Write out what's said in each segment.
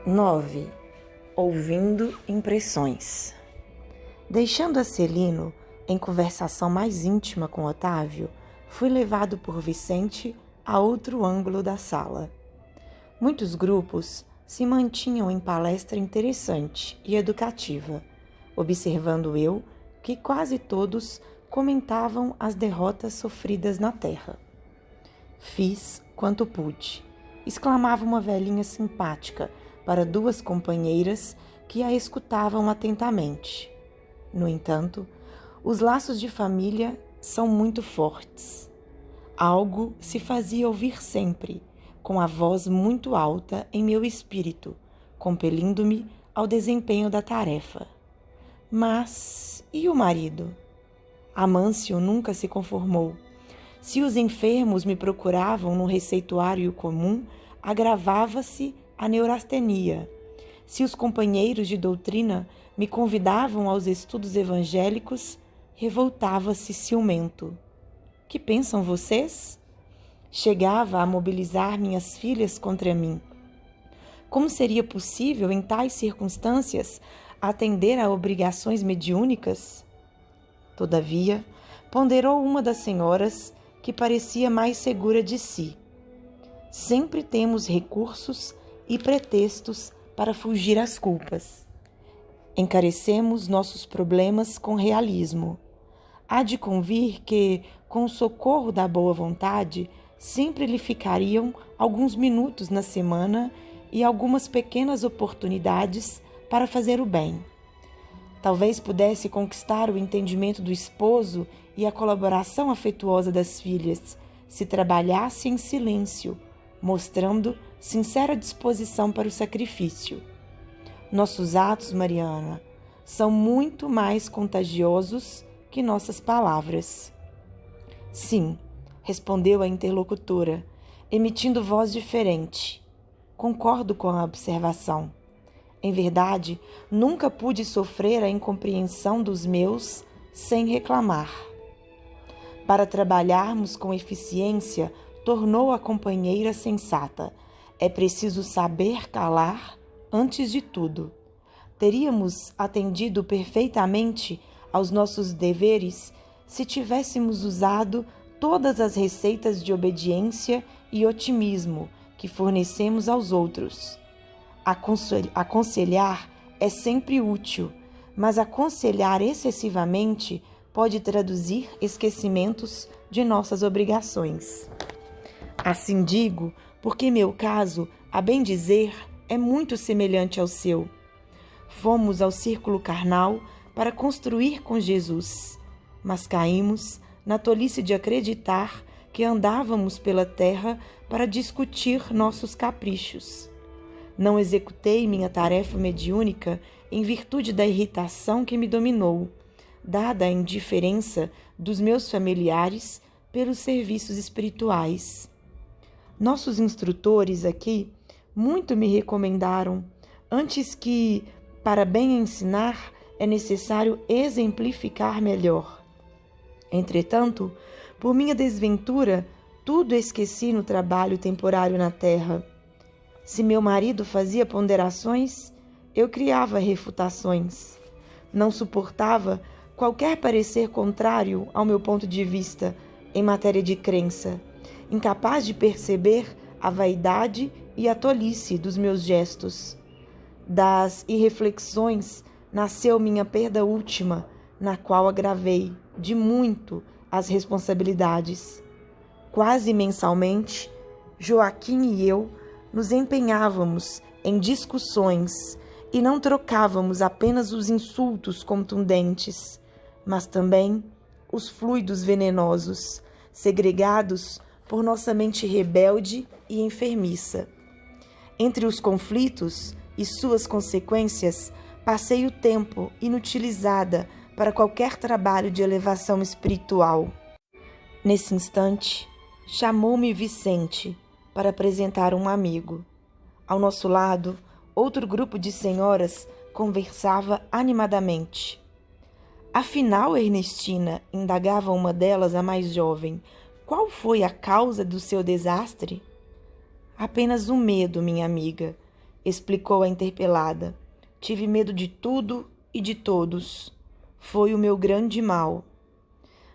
9. Ouvindo impressões. Deixando a Celino em conversação mais íntima com Otávio, fui levado por Vicente a outro ângulo da sala. Muitos grupos se mantinham em palestra interessante e educativa, observando eu que quase todos comentavam as derrotas sofridas na terra. Fiz quanto pude, exclamava uma velhinha simpática para duas companheiras que a escutavam atentamente. No entanto, os laços de família são muito fortes. Algo se fazia ouvir sempre, com a voz muito alta em meu espírito, compelindo-me ao desempenho da tarefa. Mas e o marido? Amâncio nunca se conformou. Se os enfermos me procuravam no receituário comum, agravava-se a neurastenia. Se os companheiros de doutrina me convidavam aos estudos evangélicos, revoltava-se ciumento. Que pensam vocês? Chegava a mobilizar minhas filhas contra mim. Como seria possível, em tais circunstâncias, atender a obrigações mediúnicas? Todavia, ponderou uma das senhoras que parecia mais segura de si. Sempre temos recursos e pretextos para fugir às culpas. Encarecemos nossos problemas com realismo. Há de convir que, com o socorro da boa vontade, sempre lhe ficariam alguns minutos na semana e algumas pequenas oportunidades para fazer o bem. Talvez pudesse conquistar o entendimento do esposo e a colaboração afetuosa das filhas, se trabalhasse em silêncio, mostrando sincera disposição para o sacrifício. Nossos atos, Mariana, são muito mais contagiosos que nossas palavras. Sim, respondeu a interlocutora, emitindo voz diferente. Concordo com a observação. Em verdade, nunca pude sofrer a incompreensão dos meus sem reclamar. Para trabalharmos com eficiência, tornou a companheira sensata, é preciso saber calar antes de tudo. Teríamos atendido perfeitamente aos nossos deveres se tivéssemos usado todas as receitas de obediência e otimismo que fornecemos aos outros. Aconselhar é sempre útil, mas aconselhar excessivamente pode traduzir esquecimentos de nossas obrigações. Assim digo, porque meu caso, a bem dizer, é muito semelhante ao seu. Fomos ao círculo carnal para construir com Jesus, mas caímos na tolice de acreditar que andávamos pela terra para discutir nossos caprichos. Não executei minha tarefa mediúnica em virtude da irritação que me dominou, dada a indiferença dos meus familiares pelos serviços espirituais. Nossos instrutores aqui muito me recomendaram, antes que, para bem ensinar, é necessário exemplificar melhor. Entretanto, por minha desventura, tudo esqueci no trabalho temporário na terra. Se meu marido fazia ponderações, eu criava refutações. Não suportava qualquer parecer contrário ao meu ponto de vista em matéria de crença, incapaz de perceber a vaidade e a tolice dos meus gestos. Das irreflexões nasceu minha perda última, na qual agravei de muito as responsabilidades. Quase mensalmente, Joaquim e eu nos empenhávamos em discussões e não trocávamos apenas os insultos contundentes, mas também os fluidos venenosos, segregados por nossa mente rebelde e enfermiça. Entre os conflitos e suas consequências, passei o tempo inutilizada para qualquer trabalho de elevação espiritual. Nesse instante, chamou-me Vicente para apresentar um amigo. Ao nosso lado, outro grupo de senhoras conversava animadamente. Afinal, Ernestina, indagava uma delas, a mais jovem, qual foi a causa do seu desastre? Apenas o medo, minha amiga. explicou a interpelada. Tive medo de tudo e de todos. Foi o meu grande mal.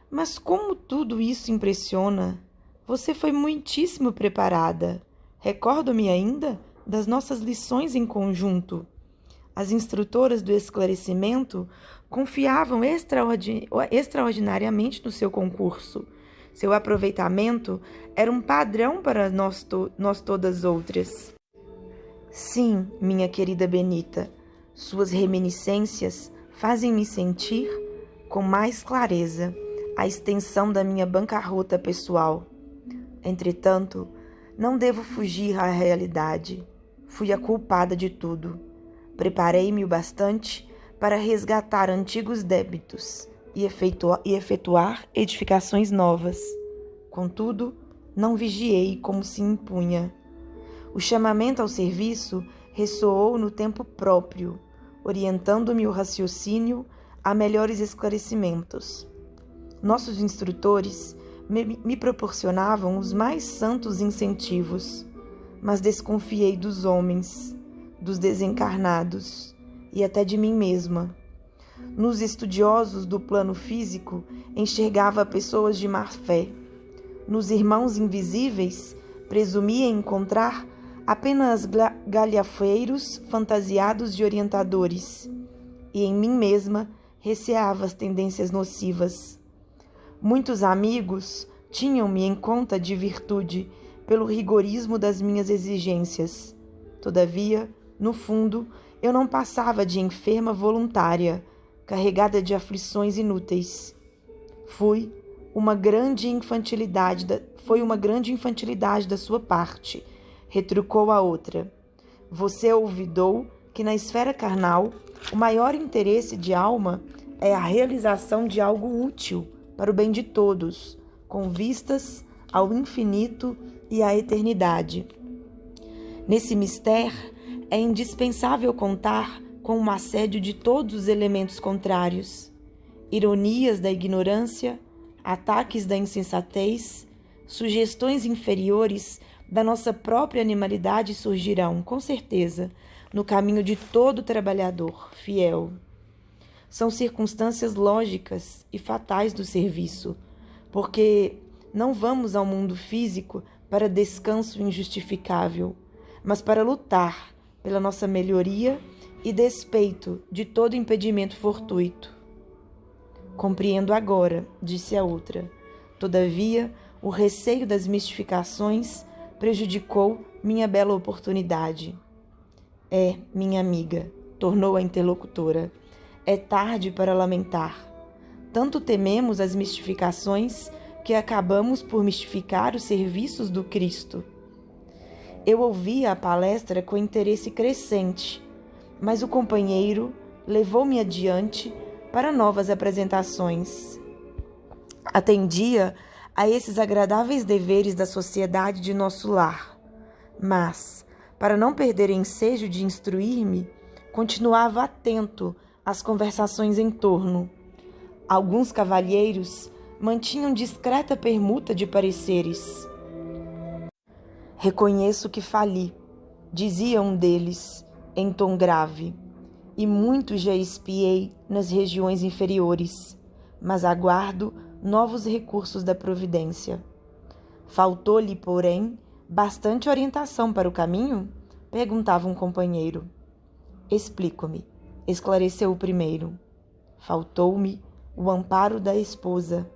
Mas como tudo isso impressiona? Você foi muitíssimo preparada. Recordo-me ainda das nossas lições em conjunto. As instrutoras do esclarecimento confiavam extraordinariamente no seu concurso. Seu aproveitamento era um padrão para nós todas outras. Sim, minha querida Benita, suas reminiscências fazem-me sentir, com mais clareza, a extensão da minha bancarrota pessoal. Entretanto, não devo fugir à realidade. Fui a culpada de tudo. Preparei-me o bastante para resgatar antigos débitos e efetuar edificações novas. Contudo, não vigiei como se impunha. O chamamento ao serviço ressoou no tempo próprio, orientando-me o raciocínio a melhores esclarecimentos. Nossos instrutores me proporcionavam os mais santos incentivos, mas desconfiei dos homens, dos desencarnados e até de mim mesma. Nos estudiosos do plano físico, enxergava pessoas de má fé. Nos irmãos invisíveis, presumia encontrar apenas galhafeiros fantasiados de orientadores, e em mim mesma receava as tendências nocivas. Muitos amigos tinham-me em conta de virtude pelo rigorismo das minhas exigências. Todavia, no fundo, eu não passava de enferma voluntária, carregada de aflições inúteis. Foi uma grande infantilidade da sua parte, retrucou a outra. Você olvidou que na esfera carnal o maior interesse de alma é a realização de algo útil para o bem de todos, com vistas ao infinito e à eternidade. Nesse mistério, é indispensável contar com o assédio de todos os elementos contrários. Ironias da ignorância, ataques da insensatez, sugestões inferiores da nossa própria animalidade surgirão, com certeza, no caminho de todo trabalhador fiel. São circunstâncias lógicas e fatais do serviço, porque não vamos ao mundo físico para descanso injustificável, mas para lutar pela nossa melhoria e despeito de todo impedimento fortuito. Compreendo agora, disse a outra. Todavia, o receio das mistificações prejudicou minha bela oportunidade. Minha amiga, tornou a interlocutora, é tarde para lamentar. Tanto tememos as mistificações que acabamos por mistificar os serviços do Cristo. Eu ouvia a palestra com interesse crescente, mas o companheiro levou-me adiante para novas apresentações. Atendia a esses agradáveis deveres da sociedade de nosso lar, mas, para não perder ensejo de instruir-me, continuava atento às conversações em torno. Alguns cavalheiros mantinham discreta permuta de pareceres. Reconheço que fali, dizia um deles, em tom grave, e muito já espiei nas regiões inferiores, mas aguardo novos recursos da providência. Faltou-lhe, porém, bastante orientação para o caminho? Perguntava um companheiro. Explico-me, esclareceu o primeiro. Faltou-me o amparo da esposa.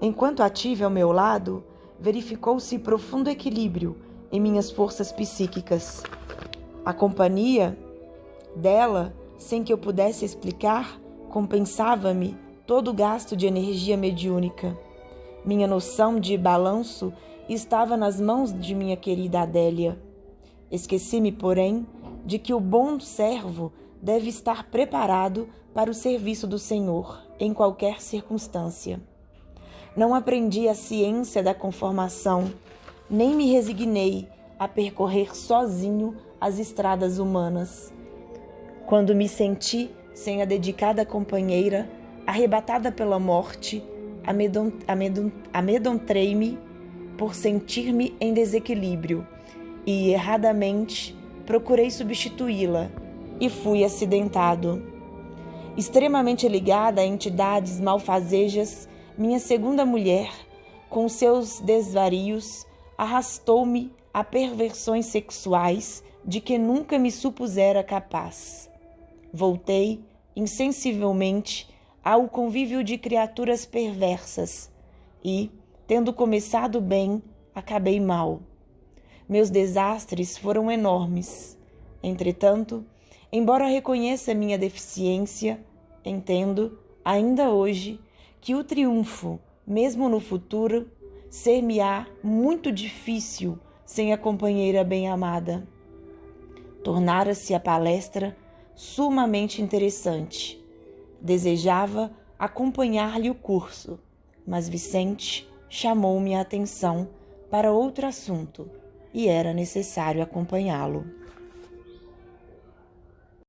Enquanto a tive ao meu lado, verificou-se profundo equilíbrio em minhas forças psíquicas. A companhia dela, sem que eu pudesse explicar, compensava-me todo o gasto de energia mediúnica. Minha noção de balanço estava nas mãos de minha querida Adélia. Esqueci-me, porém, de que o bom servo deve estar preparado para o serviço do Senhor, em qualquer circunstância. Não aprendi a ciência da conformação, nem me resignei a percorrer sozinho as estradas humanas. Quando me senti sem a dedicada companheira, arrebatada pela morte, amedrontei-me por sentir-me em desequilíbrio e, erradamente, procurei substituí-la e fui acidentado. Extremamente ligada a entidades malfazejas, minha segunda mulher, com seus desvarios, arrastou-me a perversões sexuais de que nunca me supusera capaz. Voltei, insensivelmente, ao convívio de criaturas perversas e, tendo começado bem, acabei mal. Meus desastres foram enormes. Entretanto, embora reconheça minha deficiência, entendo, ainda hoje, que o triunfo, mesmo no futuro, ser-me-á muito difícil sem a companheira bem-amada. Tornara-se a palestra sumamente interessante. Desejava acompanhar-lhe o curso, mas Vicente chamou-me a atenção para outro assunto e era necessário acompanhá-lo.